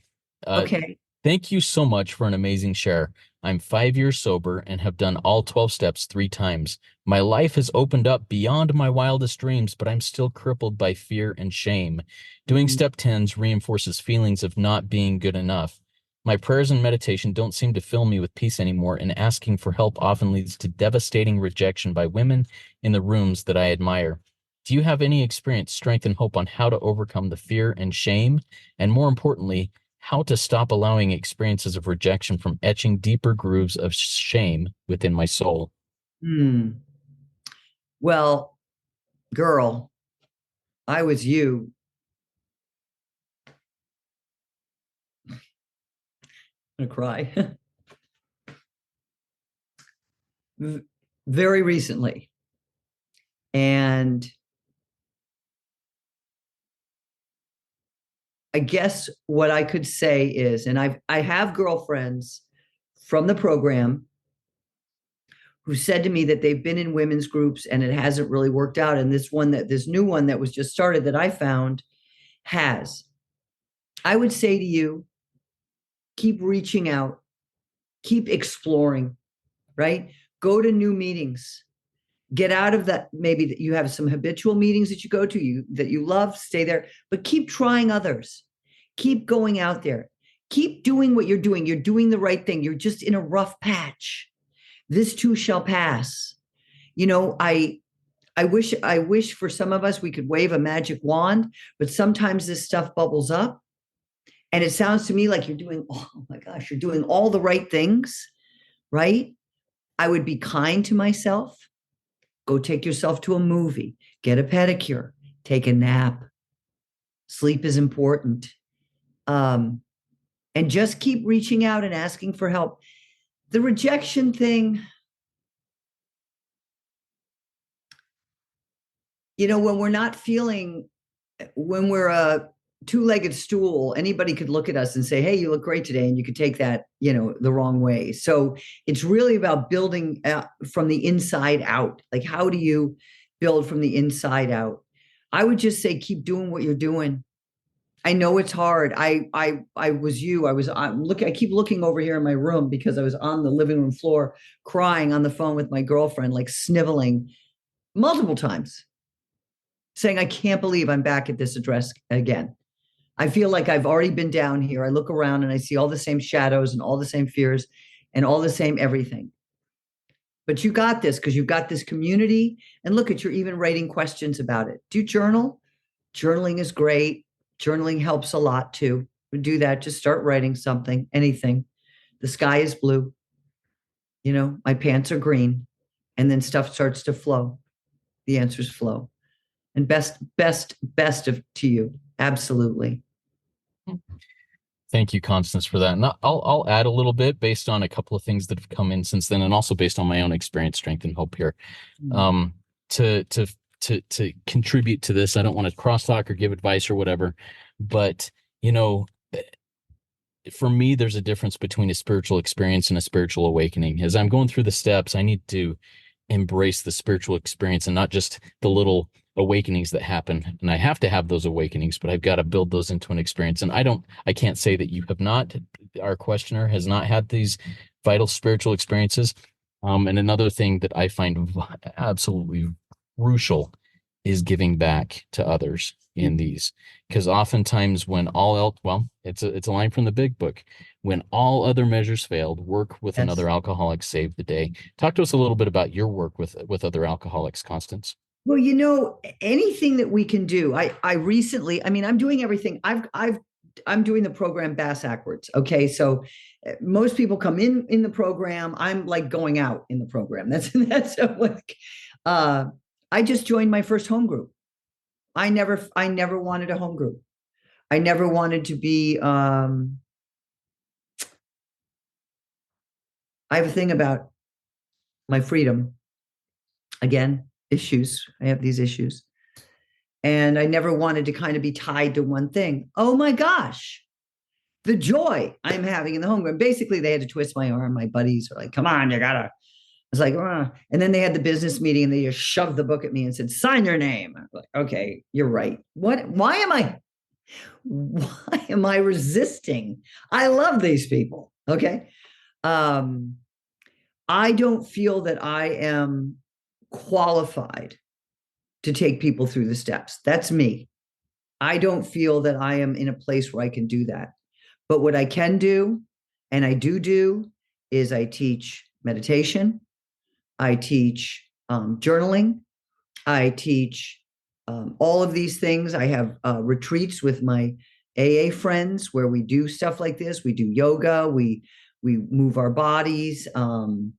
Okay. Thank you so much for an amazing share. I'm 5 years sober and have done all 12 steps 3 times. My life has opened up beyond my wildest dreams, but I'm still crippled by fear and shame. Doing step 10s reinforces feelings of not being good enough. My prayers and meditation don't seem to fill me with peace anymore, and asking for help often leads to devastating rejection by women in the rooms that I admire. Do you have any experience, strength, and hope on how to overcome the fear and shame? And more importantly, how to stop allowing experiences of rejection from etching deeper grooves of shame within my soul? Well, girl, I was you. I'm gonna cry. Very recently. And I guess what I could say is, and I have girlfriends from the program who said to me that they've been in women's groups and it hasn't really worked out. And this new one that was just started that I found has. I would say to you, keep reaching out, keep exploring, right? Go to new meetings. Get out of that. Maybe that you have some habitual meetings that you go to, that you love, stay there, but keep trying others. Keep going out there. Keep doing what you're doing. You're doing the right thing. You're just in a rough patch. This too shall pass. I wish for some of us we could wave a magic wand, but sometimes this stuff bubbles up. And it sounds to me like you're doing, oh my gosh, you're doing all the right things, right? I would be kind to myself. Go take yourself to a movie, get a pedicure, take a nap. Sleep is important. And just keep reaching out and asking for help. The rejection thing, when we're not feeling, when we're a two-legged stool, anybody could look at us and say, hey, you look great today. And you could take that, the wrong way. So it's really about building from the inside out. Like, how do you build from the inside out? I would just say, keep doing what you're doing. I know it's hard. I was you. I keep looking over here in my room because I was on the living room floor crying on the phone with my girlfriend, like sniveling multiple times, saying, I can't believe I'm back at this address again. I feel like I've already been down here. I look around and I see all the same shadows and all the same fears. and all the same everything. But you got this because you've got this community. And look at, you're even writing questions about it. Do you journal? Journaling is great. Journaling helps a lot too. Do that. Just start writing something, anything. The sky is blue. My pants are green. And then stuff starts to flow. The answers flow. And best of to you. Absolutely. Thank you, Constance, for that. And I'll add a little bit based on a couple of things that have come in since then, and also based on my own experience, strength, and hope here. To contribute to this, I don't want to crosstalk or give advice or whatever, but for me, there's a difference between a spiritual experience and a spiritual awakening. As I'm going through the steps, I need to embrace the spiritual experience and not just the little awakenings that happen. And I have to have those awakenings, but I've got to build those into an experience. And I can't say that you have not, our questioner has not had these vital spiritual experiences. And another thing that I find absolutely crucial is giving back to others in these, because oftentimes when all else, well, it's a line from the big book, when all other measures failed, work with another alcoholic saved the day. Talk to us a little bit about your work with other alcoholics, Constance. Well, anything that we can do. I recently, I'm doing everything. I'm doing the program backwards. Okay. So most people come in the program. I'm like going out in the program. That's like, I just joined my first home group. I never wanted a home group. I never wanted to be, I have a thing about my freedom. Again, issues. I have these issues. And I never wanted to kind of be tied to one thing. Oh my gosh, the joy I'm having in the home group. Basically, they had to twist my arm. My buddies were like, come on, you gotta. I was like, and then they had the business meeting and they just shoved the book at me and said, sign your name. I'm like, okay, you're right. Why am I resisting? I love these people. Okay. I don't feel that I am qualified to take people through the steps. That's me. I don't feel that I am in a place where I can do that. But what I can do, and I do, is I teach meditation. I teach journaling. I teach all of these things. I have retreats with my AA friends where we do stuff like this. We do yoga. We move our bodies. And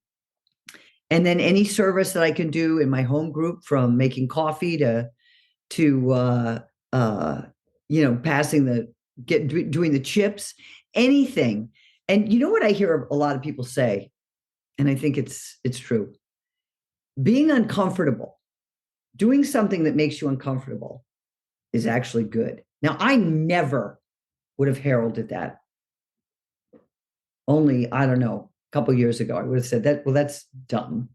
then any service that I can do in my home group, from making coffee to passing doing the chips, anything. And you know what I hear a lot of people say, and I think it's true. Being uncomfortable, doing something that makes you uncomfortable is actually good. Now, I never would have heralded that. Only, I don't know, a couple of years ago, I would have said that, well, that's dumb.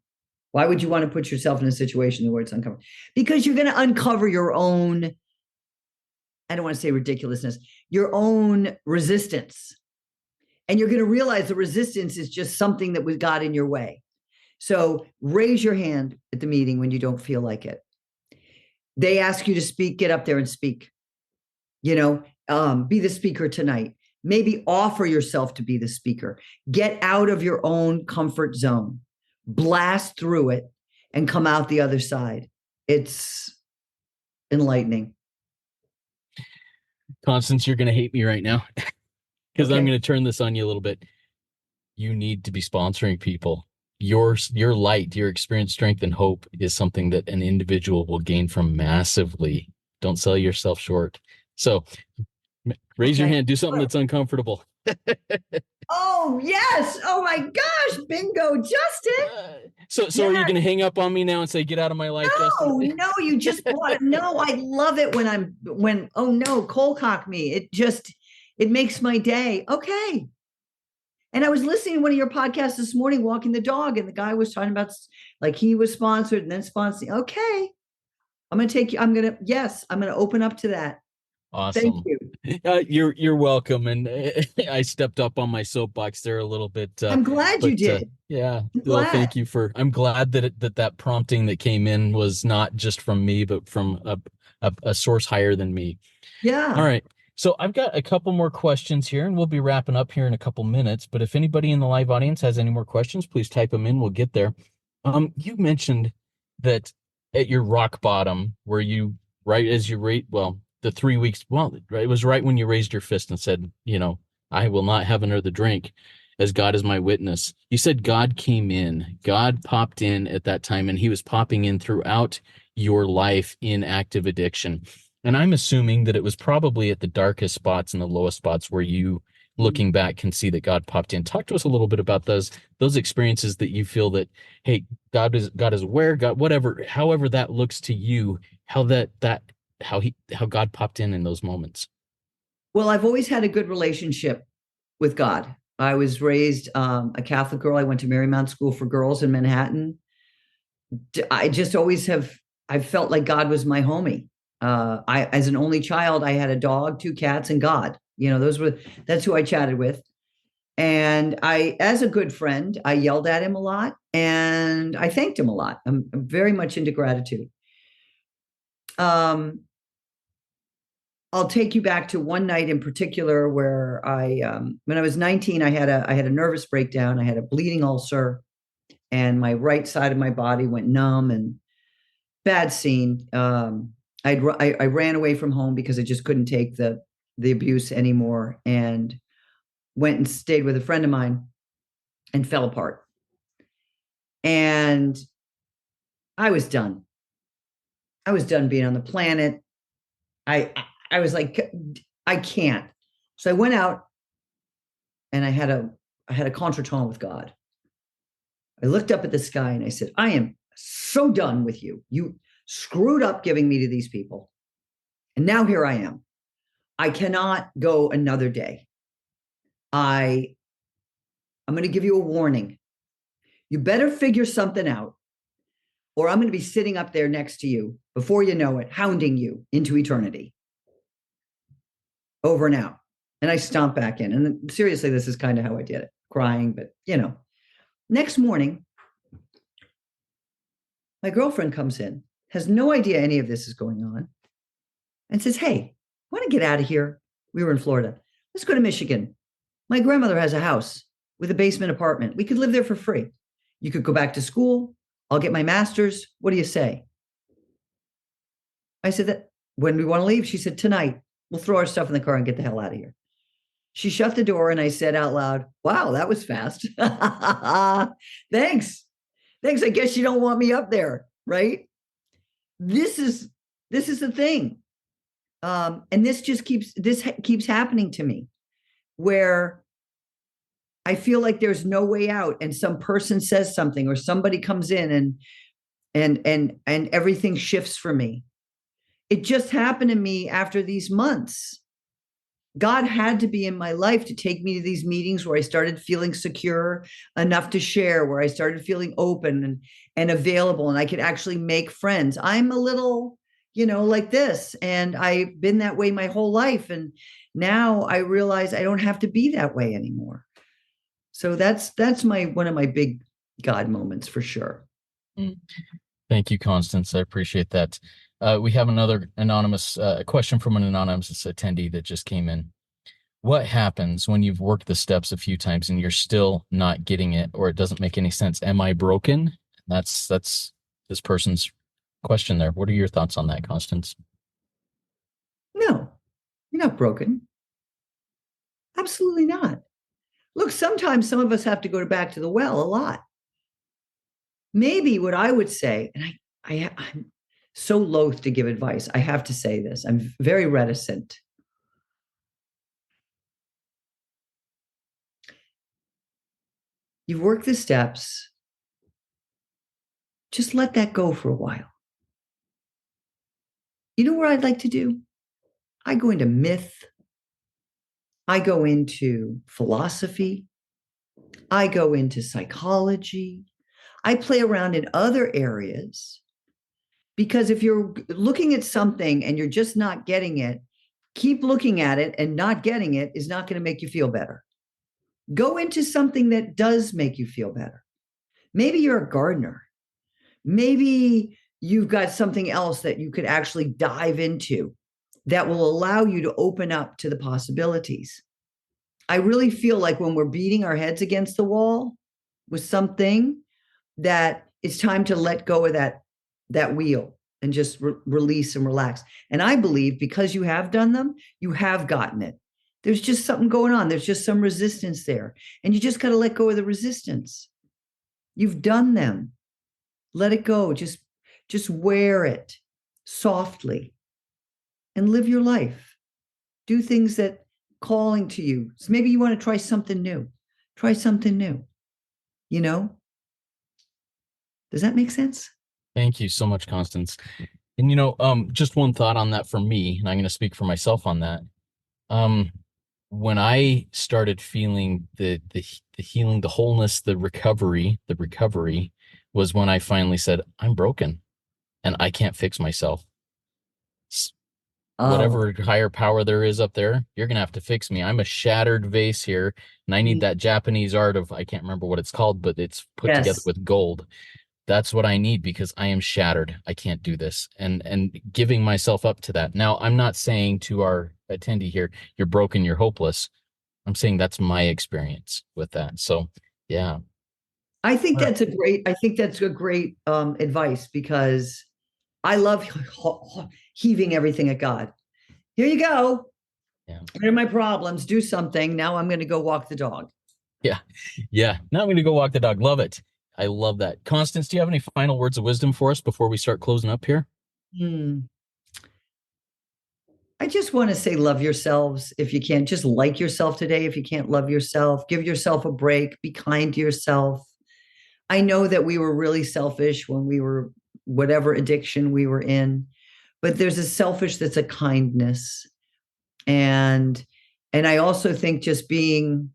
Why would you want to put yourself in a situation where it's uncomfortable? Because you're going to uncover your own, I don't want to say ridiculousness, your own resistance. And you're going to realize the resistance is just something that was got in your way. So raise your hand at the meeting when you don't feel like it. They ask you to speak, get up there and speak. Be the speaker tonight. Maybe offer yourself to be the speaker. Get out of your own comfort zone. Blast through it and come out the other side. It's enlightening. Constance, you're going to hate me right now because I'm going to turn this on you a little bit. You need to be sponsoring people. Your light, your experience, strength, and hope is something that an individual will gain from massively. Don't sell yourself short. So raise your hand. Do something that's uncomfortable. Oh, yes. Oh, my gosh. Bingo, Justin. So are you going to hang up on me now and say, get out of my life, Justin? No, you just bought it. No, I love it oh, no, cold cock me. It makes my day. Okay. And I was listening to one of your podcasts this morning, walking the dog, and the guy was talking about like he was sponsored and then sponsoring. Okay. I'm going to open up to that. Awesome. Thank you. You're welcome. And I stepped up on my soapbox there a little bit. I'm glad you did. Yeah. Well, thank you I'm glad that prompting that came in was not just from me, but from a source higher than me. Yeah. All right. So I've got a couple more questions here, and we'll be wrapping up here in a couple minutes. But if anybody in the live audience has any more questions, please type them in. We'll get there. You mentioned that at your rock bottom, where you right as you rate, well, the 3 weeks, well, it was right when you raised your fist and said, I will not have another drink, as God is my witness. You said God came in, God popped in at that time, and he was popping in throughout your life in active addiction. And I'm assuming that it was probably at the darkest spots and the lowest spots where you, looking back, can see that God popped in. Talk to us a little bit about those experiences that you feel that, hey, God is aware, God, whatever, however that looks to you, how God popped in those moments. Well, I've always had a good relationship with God. I was raised a Catholic girl. I went to Marymount School for Girls in Manhattan. I just always I felt like God was my homie. As an only child, I had a dog, two cats, and God. That's who I chatted with. And as a good friend, I yelled at him a lot and I thanked him a lot. I'm very much into gratitude. I'll take you back to one night in particular where when I was 19, I had a nervous breakdown. I had a bleeding ulcer, and my right side of my body went numb, and bad scene. I ran away from home because I just couldn't take the abuse anymore, and went and stayed with a friend of mine and fell apart. And I was done. I was done being on the planet. I was like, I can't. So I went out and I had a contretemps with God. I looked up at the sky and I said, I am so done with you. You screwed up giving me to these people. And now here I am. I cannot go another day. I'm going to give you a warning. You better figure something out, or I'm going to be sitting up there next to you before you know it, hounding you into eternity. Over and out. And I stomped back in. And seriously, this is kind of how I did it, crying, but Next morning, my girlfriend comes in, has no idea any of this is going on, and says, hey, want to get out of here? We were in Florida. Let's go to Michigan. My grandmother has a house with a basement apartment. We could live there for free. You could go back to school. I'll get my master's. What do you say? I said, that when we want to leave? She said, tonight. We'll throw our stuff in the car and get the hell out of here. She shut the door and I said out loud, wow, that was fast. Thanks. I guess you don't want me up there, right? This is the thing. And this keeps happening to me, where I feel like there's no way out, and some person says something, or somebody comes in and everything shifts for me. It just happened to me after these months. God had to be in my life to take me to these meetings where I started feeling secure enough to share, where I started feeling open and available, and I could actually make friends. I'm a little, like this, and I've been that way my whole life. And now I realize I don't have to be that way anymore. So that's one of my big God moments for sure. Thank you, Constance. I appreciate that. We have another anonymous question from an anonymous attendee that just came in. What happens when you've worked the steps a few times and you're still not getting it, or it doesn't make any sense? Am I broken? That's this person's question there. What are your thoughts on that, Constance? No, you're not broken. Absolutely not. Look, sometimes some of us have to go back to the well a lot. Maybe what I would say, and I'm so loath to give advice. I have to say this. I'm very reticent. You've worked the steps. Just let that go for a while. You know what I'd like to do? I go into myth. I go into philosophy. I go into psychology. I play around in other areas, because if you're looking at something and you're just not getting it, keep looking at it, and not getting it is not going to make you feel better. Go into something that does make you feel better. Maybe you're a gardener. Maybe you've got something else that you could actually dive into that will allow you to open up to the possibilities. I really feel like when we're beating our heads against the wall with something, that it's time to let go of that wheel and just release and relax. And I believe because you have done them, you have gotten it. There's just something going on. There's just some resistance there. And you just got to let go of the resistance. You've done them. Let it go. Just wear it softly and live your life. Do things that calling to you. So maybe you want to try something new. Try something new. You know? Does that make sense? Thank you so much, Constance. And just one thought on that for me, and I'm going to speak for myself on that. Um, when I started feeling the healing, the wholeness, the recovery was when I finally said, I'm broken and I can't fix myself. Oh, Whatever higher power there is up there, you're gonna have to fix me. I'm a shattered vase here, and I need that Japanese art of, I can't remember what it's called, but it's put together yes. with gold. That's what I need because I am shattered. I can't do this. And giving myself up to that. Now, I'm not saying to our attendee here, you're broken, you're hopeless. I'm saying that's my experience with that. So, yeah. All right. I think that's a great advice, because I love heaving everything at God. Here you go. Yeah. Here are my problems. Do something. Now I'm going to go walk the dog. Yeah. Yeah. Now I'm going to go walk the dog. Love it. I love that. Constance, do you have any final words of wisdom for us before we start closing up here? Hmm. I just want to say, love yourselves if you can. Just like yourself today. If you can't love yourself, give yourself a break. Be kind to yourself. I know that we were really selfish when we were whatever addiction we were in, but there's a selfish that's a kindness. And I also think just being,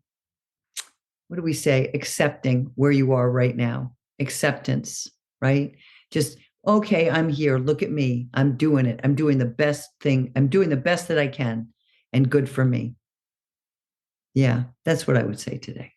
what do we say, accepting where you are right now, acceptance, right? Just, okay, I'm here, look at me, I'm doing it, I'm doing the best thing, I'm doing the best that I can, and good for me. Yeah, that's what I would say today.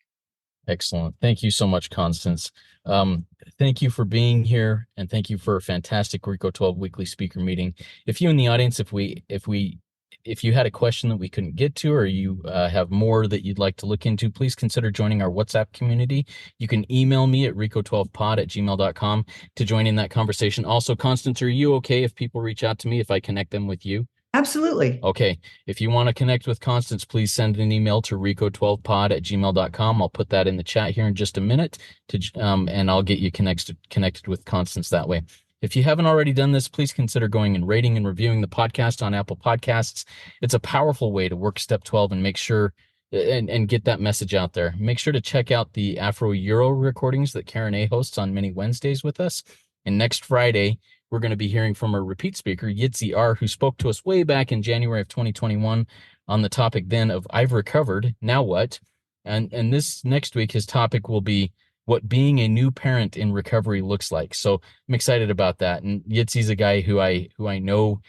Excellent. Thank you so much, Constance. Um, thank you for being here, and thank you for a fantastic Rico 12 weekly speaker meeting. If you in the audience, if you had a question that we couldn't get to, or you have more that you'd like to look into, please consider joining our WhatsApp community. You can email me at rico12pod@gmail.com to join in that conversation. Also, Constance, are you okay if people reach out to me if I connect them with you? Absolutely. Okay. If you want to connect with Constance, please send an email to rico12pod@gmail.com. I'll put that in the chat here in just a minute and I'll get you connected with Constance that way. If you haven't already done this, please consider going and rating and reviewing the podcast on Apple Podcasts. It's a powerful way to work step 12 and make sure and get that message out there. Make sure to check out the Afro Euro recordings that Karen A hosts on many Wednesdays with us. And next Friday, we're going to be hearing from a repeat speaker, Yitzi R., who spoke to us way back in January of 2021 on the topic then of I've recovered, now what? And this next week, his topic will be what being a new parent in recovery looks like. So I'm excited about that. And Yitzi's a guy who I know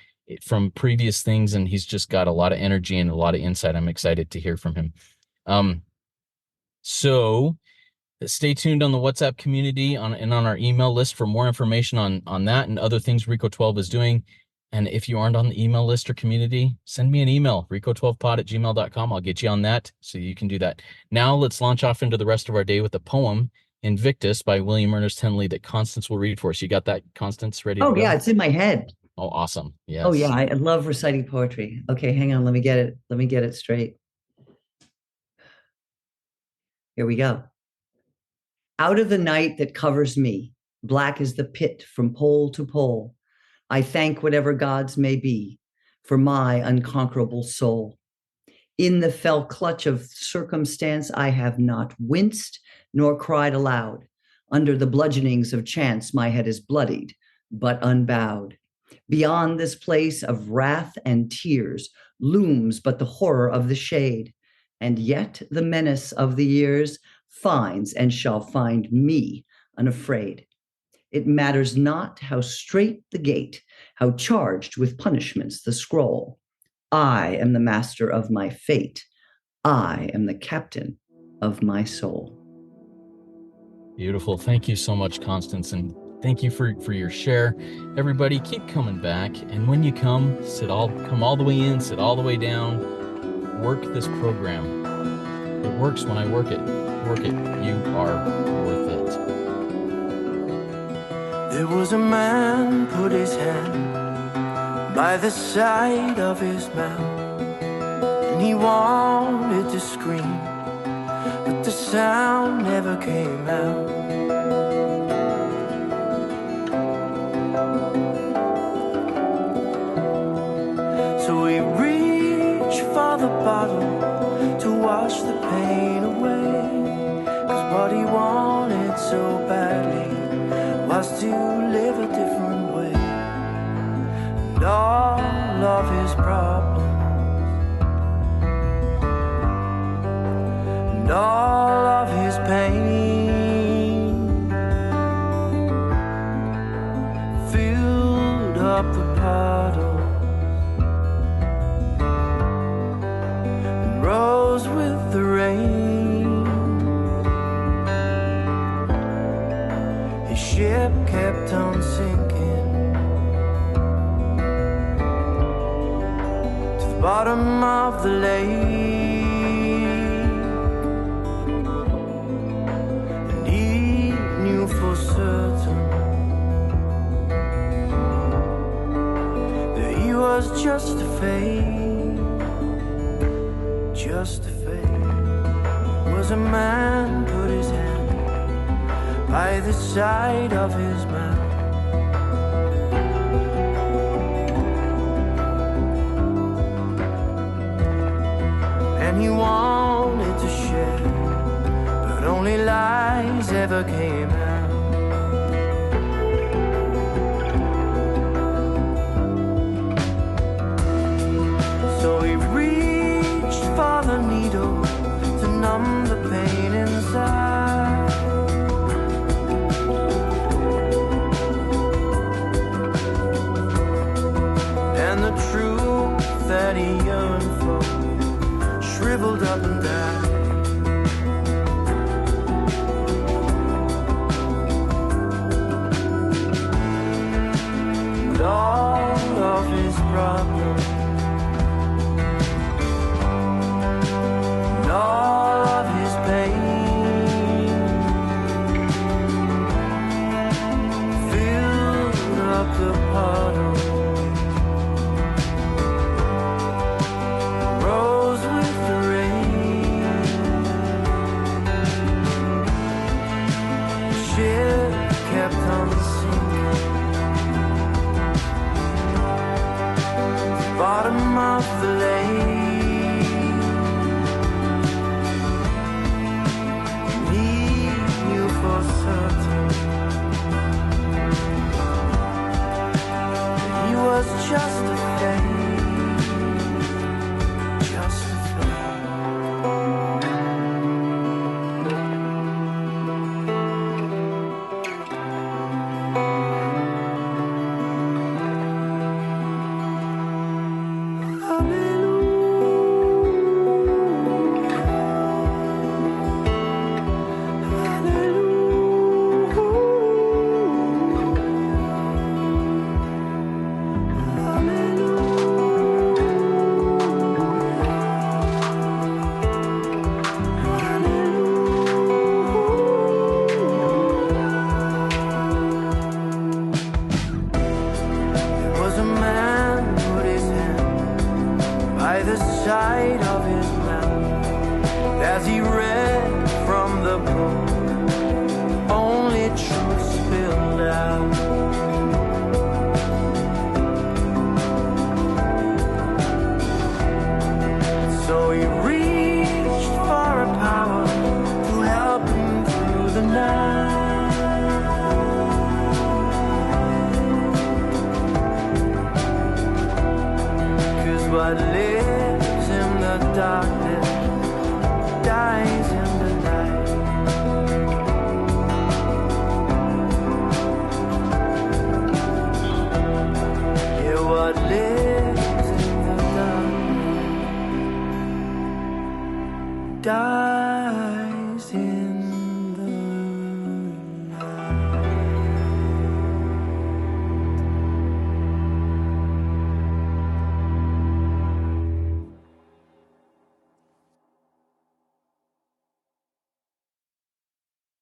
from previous things, and he's just got a lot of energy and a lot of insight. I'm excited to hear from him. So stay tuned on the WhatsApp community and on our email list for more information on that and other things Rico 12 is doing. And if you aren't on the email list or community, send me an email, rico12pod@gmail.com. I'll get you on that so you can do that. Now let's launch off into the rest of our day with a poem, Invictus by William Ernest Henley, that Constance will read for us. You got that, Constance, ready to Oh, go? yeah, it's in my head. Oh, awesome. Oh, yeah, Yes. I love reciting poetry. Okay, hang on, let me get it. Let me get it straight. Here we go. Out of the night that covers me, black as the pit from pole to pole, I thank whatever gods may be for my unconquerable soul. In the fell clutch of circumstance, I have not winced nor cried aloud. Under the bludgeonings of chance, my head is bloodied, but unbowed. Beyond this place of wrath and tears looms but the horror of the shade, and yet the menace of the years finds and shall find me unafraid. It matters not how straight the gate, how charged with punishments the scroll. I am the master of my fate. I am the captain of my soul. Beautiful. Thank you so much, Constance. And Thank you for your share. Everybody, keep coming back. And when you come all the way in, sit all the way down. Work this program. It works when I work it. Work it. You are worth it. There was a man put his hand by the side of his mouth, and he wanted to scream, but the sound never came out. So he reached for the bottle to wash the pain away, 'cause what he wanted so badly was to live a different way. And all of his problems and all of his pain filled up the puddle and rose with the rain. His ship kept on sinking to the bottom of the lake. For certain that he was just a fake, just a fake. Was a man put his hand by the side of his mouth, and he wanted to share, but only lies ever came out. So he reached for the needle to numb the pain inside, and the truth that he yearned for shriveled up and died. And all of his problems, all of his pain filled up the puddle, rose with the rain. Ship kept on sinking, bottom of the lake. For certain he was just a fake, just a side of his mouth as he read from the book, only truth spilled out. So he reached for a power to help him through the night. 'Cause what lives